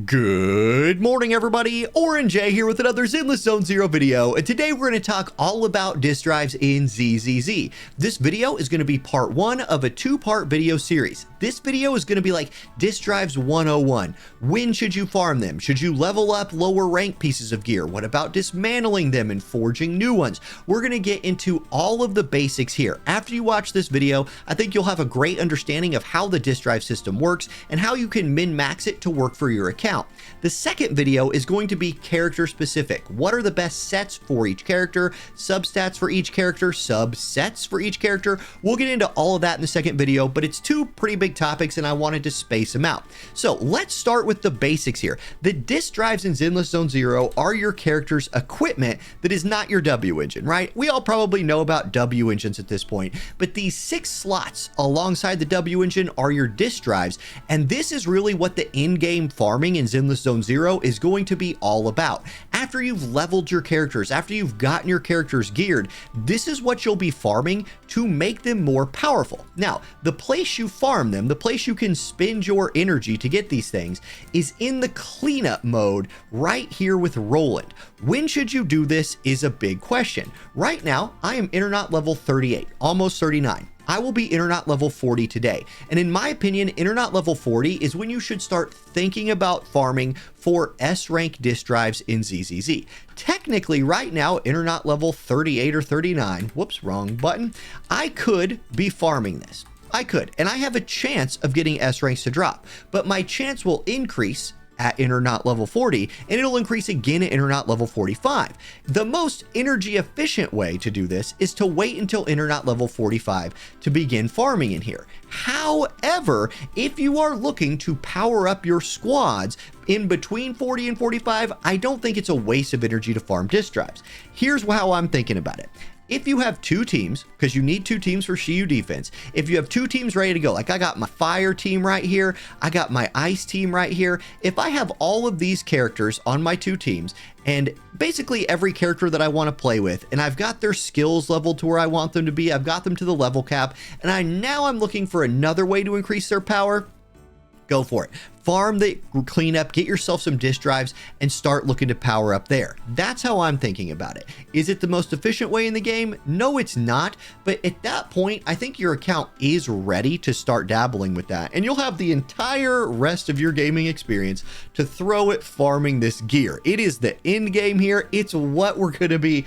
Good morning, everybody. Orange J here with another Zenless Zone Zero video, and today we're going to talk all about disk drives in ZZZ. This video is going to be part one of a two-part video series. This video is going to be like disk drives 101. When should you farm them? Should you level up lower rank pieces of gear? What about dismantling them and forging new ones? We're going to get into all of the basics here. After you watch this video, I think you'll have a great understanding of how the disk drive system works and how you can min-max it to work for your account. The second video is going to be character specific. What are the best sets for each character, substats for each character, subsets for each character? We'll get into all of that in the second video, but it's two pretty big topics and I wanted to space them out. So let's start with the basics here. The disk drives in Zenless Zone Zero are your character's equipment that is not your W engine, right? We all probably know about W engines at this point, but these 6 slots alongside the W engine are your disk drives, and this is really what the in-game farming in Zenless Zone Zero is going to be all about. After you've leveled your characters, after you've gotten your characters geared, this is what you'll be farming to make them more powerful. Now, the place you farm them, the place you can spend your energy to get these things is in the cleanup mode right here with Roland. When should you do this is a big question. Right now, I am Internaut level 38, almost 39. I will be Internaut level 40 today. And in my opinion, Internaut level 40 is when you should start thinking about farming for S-rank disk drives in ZZZ. Technically, right now, Internaut level 38 or 39, whoops, wrong button, I could be farming this. I could, and I have a chance of getting S ranks to drop, but my chance will increase at Internaut level 40, and it'll increase again at Internaut level 45. The most energy efficient way to do this is to wait until Internaut level 45 to begin farming in here. However, if you are looking to power up your squads in between 40 and 45, I don't think it's a waste of energy to farm disk drives. Here's how I'm thinking about it. If you have 2 teams, because you need 2 teams for Shiyu defense, if you have 2 teams ready to go, like I got my fire team right here, I got my ice team right here, if I have all of these characters on my 2 teams, and basically every character that I want to play with, and I've got their skills leveled to where I want them to be, I've got them to the level cap, and now I'm looking for another way to increase their power, go for it. Farm the cleanup, get yourself some disk drives, and start looking to power up there. That's how I'm thinking about it. Is it the most efficient way in the game? No, it's not. But at that point, I think your account is ready to start dabbling with that. And you'll have the entire rest of your gaming experience to throw at farming this gear. It is the end game here. It's what we're going to be,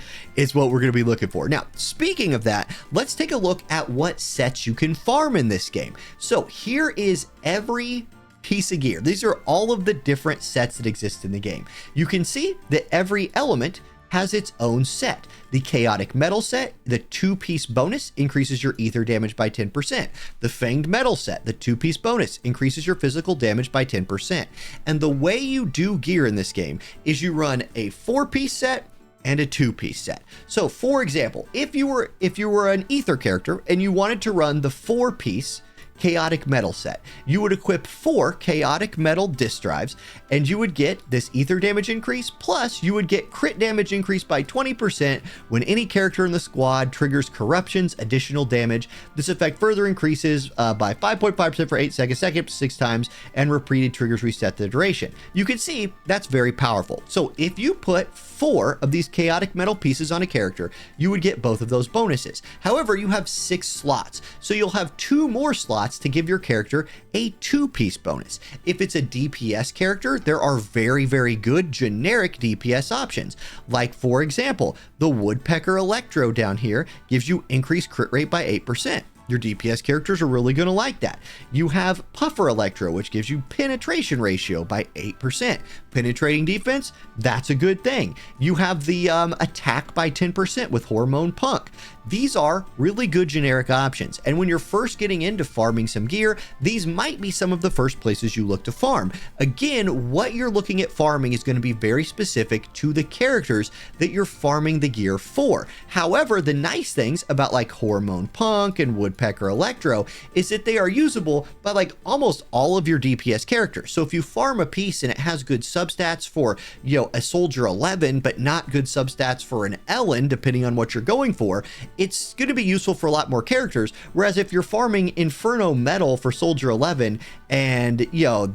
looking for. Now, speaking of that, let's take a look at what sets you can farm in this game. So here is every piece of gear. These are all of the different sets that exist in the game. You can see that every element has its own set. The chaotic metal set, the 2-piece bonus, increases your ether damage by 10%. The fanged metal set, the 2-piece bonus, increases your physical damage by 10%. And the way you do gear in this game is you run a 4-piece set and a 2-piece set. So for example, if you were an ether character and you wanted to run the 4-piece chaotic metal set, you would equip 4 chaotic metal disk drives, and you would get this ether damage increase, plus you would get crit damage increase by 20% when any character in the squad triggers corruption's additional damage. This effect further increases by 5.5% for 8 seconds, 6 times, and repeated triggers reset the duration. You can see that's very powerful. So if you put 4 of these chaotic metal pieces on a character, you would get both of those bonuses. However, you have 6 slots, so you'll have 2 more slots to give your character a 2-piece bonus. If it's a DPS character, there are very, very good generic DPS options. Like, for example, the Woodpecker Electro down here gives you increased crit rate by 8%. Your DPS characters are really going to like that. You have Puffer Electro, which gives you penetration ratio by 8%. Penetrating defense, that's a good thing. You have the attack by 10% with Hormone Punk. These are really good generic options, and when you're first getting into farming some gear, these might be some of the first places you look to farm. Again, what you're looking at farming is going to be very specific to the characters that you're farming the gear for. However, the nice things about like Hormone Punk and Woodpecker Woodpecker Electro is that they are usable by like almost all of your DPS characters. So if you farm a piece and it has good substats for, you know, a Soldier 11, but not good substats for an Ellen, depending on what you're going for, it's going to be useful for a lot more characters. Whereas if you're farming Inferno Metal for Soldier 11 and, you know,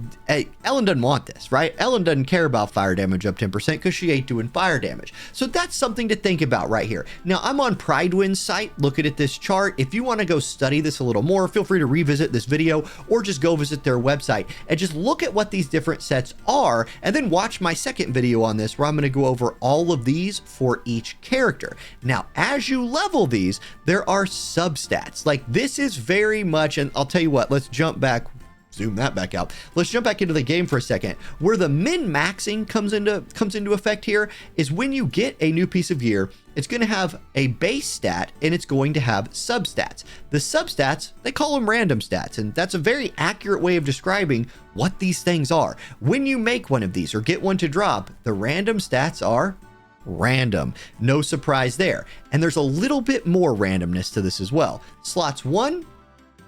Ellen doesn't want this, right? Ellen doesn't care about fire damage up 10% because she ain't doing fire damage. So that's something to think about right here. Now, I'm on Pridewind's site looking at this chart. If you want to go study this a little more, feel free to revisit this video or just go visit their website and just look at what these different sets are, and then watch my second video on this where I'm going to go over all of these for each character. Now, as you level these, there are substats. Like, this is very much, and I'll tell you what, let's jump back. Zoom that back out. Let's jump back into the game for a second. Where the min-maxing comes into effect here is when you get a new piece of gear, it's going to have a base stat and it's going to have substats. The substats, they call them random stats, and that's a very accurate way of describing what these things are. When you make one of these or get one to drop, the random stats are random. No surprise there. And there's a little bit more randomness to this as well. Slots 1,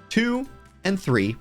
2, and 3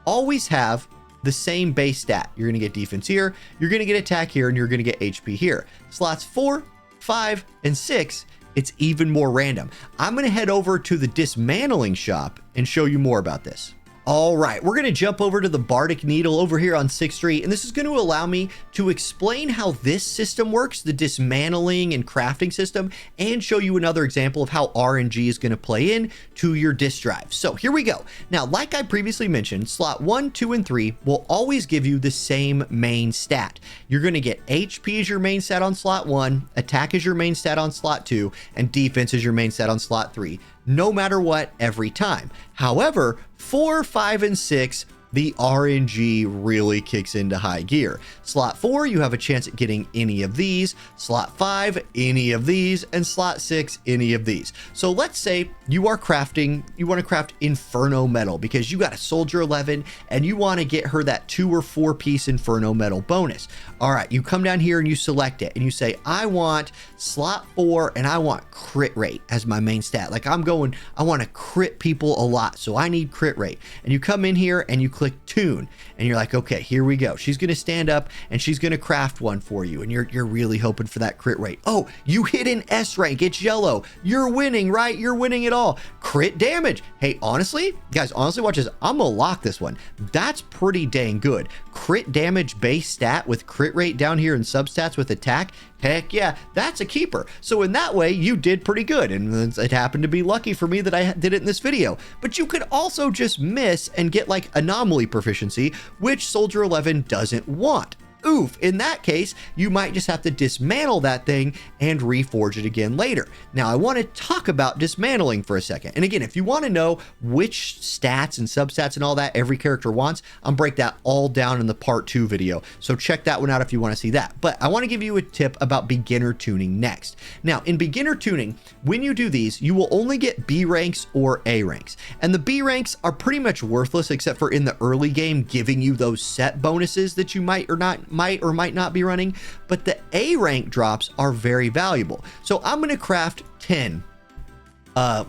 always have the same base stat. You're going to get defense here, you're going to get attack here, and you're going to get HP here. Slots 4, 5, and 6, it's even more random. I'm going to head over to the dismantling shop and show you more about this. All right, we're going to jump over to the Bardic Needle over here on 6th Street, and this is going to allow me to explain how this system works, the dismantling and crafting system, and show you another example of how RNG is going to play in to your disk drive. So here we go. Now, like I previously mentioned, slot 1, 2, and 3 will always give you the same main stat. You're going to get HP as your main stat on slot 1, attack is your main stat on slot 2, and defense is your main stat on slot 3. No matter what, every time. However, 4, 5, and 6, the RNG really kicks into high gear. Slot 4, you have a chance at getting any of these. Slot 5, any of these. And slot 6, any of these. So let's say you are crafting, you want to craft Inferno Metal because you got a Soldier 11 and you want to get her that 2 or 4 piece Inferno Metal bonus. All right, you come down here and you select it and you say, I want slot 4 and I want crit rate as my main stat. Like I want to crit people a lot, so I need crit rate. And you come in here and you click tune and you're like, okay, here we go. She's going to stand up and she's going to craft one for you. And you're really hoping for that crit rate. Oh, you hit an S rank. It's yellow. You're winning, right? You're winning it all. Crit damage. Hey, honestly, guys, watch this. I'm going to lock this one. That's pretty dang good. Crit damage base stat with crit rate down here and substats with attack. Heck yeah, that's a keeper. So in that way, you did pretty good. And it happened to be lucky for me that I did it in this video. But you could also just miss and get like anomaly proficiency, which Soldier 11 doesn't want. Oof, in that case, you might just have to dismantle that thing and reforge it again later. Now, I want to talk about dismantling for a second. And again, if you want to know which stats and substats and all that every character wants, I'll break that all down in the part 2 video. So check that one out if you want to see that. But I want to give you a tip about beginner tuning next. Now, in beginner tuning, when you do these, you will only get B ranks or A ranks. And the B ranks are pretty much worthless except for in the early game, giving you those set bonuses that you might or might not be running, but the A rank drops are very valuable. So I'm going to craft 10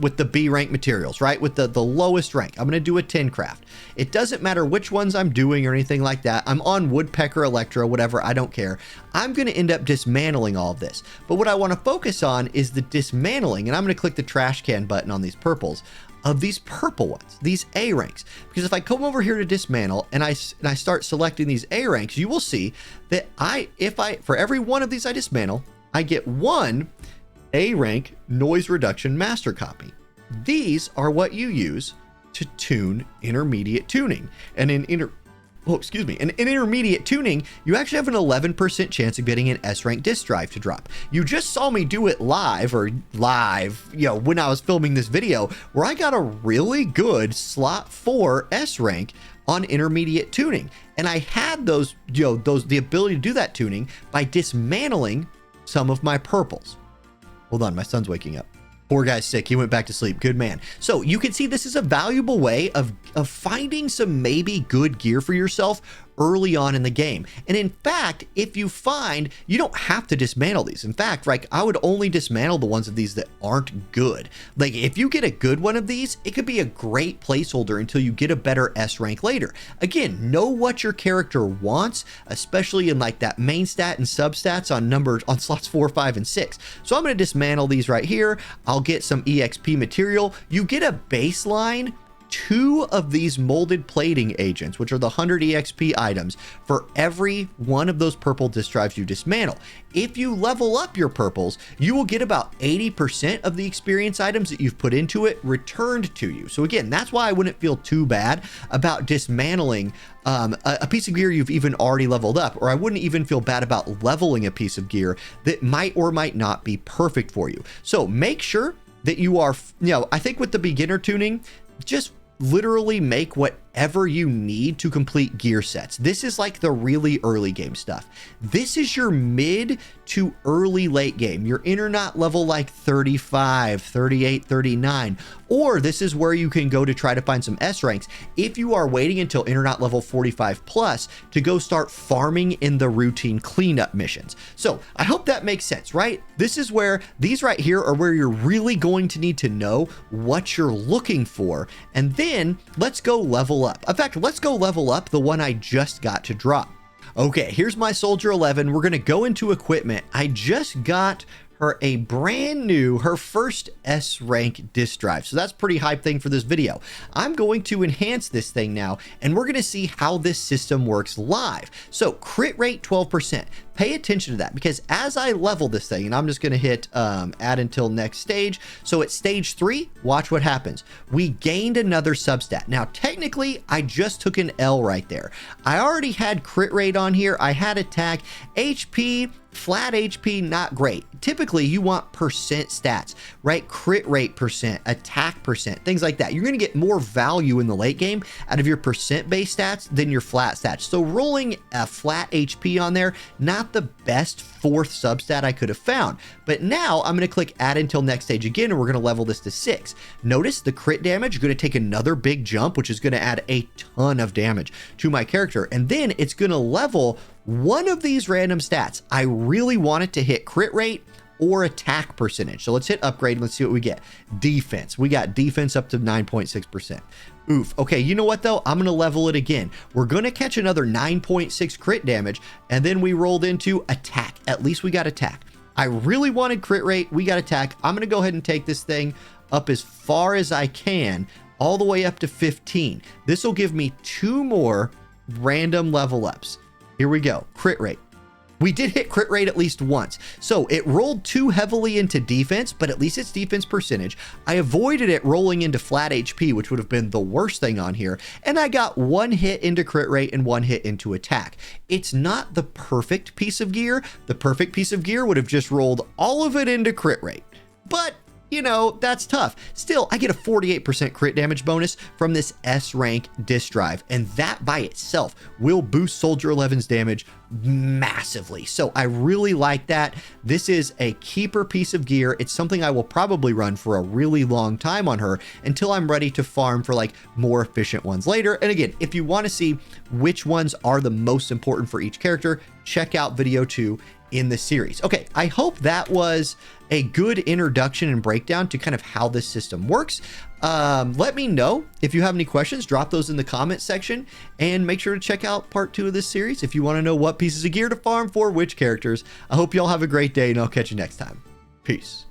with the B rank materials, right? With the lowest rank. I'm going to do a 10 craft. It doesn't matter which ones I'm doing or anything like that. I'm on Woodpecker Electro, whatever, I don't care. I'm going to end up dismantling all of this. But what I want to focus on is the dismantling, and I'm going to click the trash can button on these purples. Of these purple ones, these A ranks, because if I come over here to dismantle and I start selecting these A ranks, you will see that for every one of these I dismantle, I get one A rank noise reduction master copy. These are what you use to tune intermediate tuning, and in intermediate tuning, you actually have an 11% chance of getting an S rank disk drive to drop. You just saw me do it live, you know, when I was filming this video, where I got a really good slot 4 S rank on intermediate tuning. And I had the ability to do that tuning by dismantling some of my purples. Hold on, my son's waking up. Poor guy's sick. He went back to sleep. Good man. So you can see this is a valuable way of finding some maybe good gear for yourself early on in the game. And in fact, if you find, you don't have to dismantle these. In fact, like, I would only dismantle the ones of these that aren't good. Like, if you get a good one of these, it could be a great placeholder until you get a better S rank later. Again, know what your character wants, especially in like that main stat and substats on slots 4, 5, and 6. So I'm going to dismantle these right here. I'll get some EXP material. You get a baseline 2 of these molded plating agents, which are the 100 EXP items, for every one of those purple disk drives you dismantle. If you level up your purples, you will get about 80% of the experience items that you've put into it returned to you. So again, that's why I wouldn't feel too bad about dismantling a piece of gear you've even already leveled up, or I wouldn't even feel bad about leveling a piece of gear that might or might not be perfect for you. So make sure that you are, I think with the beginner tuning, just literally make whatever you need to complete gear sets. This is like the really early game stuff. This is your mid to early late game, your internet level like 35, 38, 39, or this is where you can go to try to find some S ranks if you are waiting until internet level 45 plus to go start farming in the routine cleanup missions. So I hope that makes sense, right? This is where these right here are where you're really going to need to know what you're looking for. And then let's go level up. In fact, let's go level up the one I just got to drop. Okay, here's my Soldier 11. We're going to go into equipment. I just got her a brand new, her first S rank disk drive. So that's pretty hype thing for this video. I'm going to enhance this thing now, and we're going to see how this system works live. So crit rate 12%. Pay attention to that, because as I level this thing, and I'm just going to hit add until next stage. So at stage 3, watch what happens. We gained another substat. Now, technically, I just took an L right there. I already had crit rate on here. I had attack, HP, flat HP, not great. Typically, you want percent stats, right? Crit rate percent, attack percent, things like that. You're going to get more value in the late game out of your percent-based stats than your flat stats. So rolling a flat HP on there, not the best 4th substat I could have found. But now I'm going to click add until next stage again, and we're going to level this to 6. Notice the crit damage is going to take another big jump, which is going to add a ton of damage to my character. And then it's going to level one of these random stats. I really want it to hit crit rate or attack percentage. So let's hit upgrade and let's see what we get. Defense. We got defense up to 9.6%. Oof. Okay, you know what though? I'm going to level it again. We're going to catch another 9.6 crit damage, and then we rolled into attack. At least we got attack. I really wanted crit rate. We got attack. I'm going to go ahead and take this thing up as far as I can, all the way up to 15. This will give me 2 more random level ups. Here we go. Crit rate. We did hit crit rate at least once. So it rolled too heavily into defense, but at least it's defense percentage. I avoided it rolling into flat HP, which would have been the worst thing on here. And I got 1 hit into crit rate and 1 hit into attack. It's not the perfect piece of gear. The perfect piece of gear would have just rolled all of it into crit rate. But you know, that's tough. Still, I get a 48% crit damage bonus from this S rank disk drive, and that by itself will boost Soldier 11's damage massively. So I really like that. This is a keeper piece of gear. It's something I will probably run for a really long time on her until I'm ready to farm for like more efficient ones later. And again, if you want to see which ones are the most important for each character, check out video 2 in the series. Okay, I hope that was a good introduction and breakdown to kind of how this system works. Let me know if you have any questions. Drop those in the comment section, and make sure to check out part 2 of this series if you want to know what pieces of gear to farm for which characters. I hope you all have a great day, and I'll catch you next time. Peace.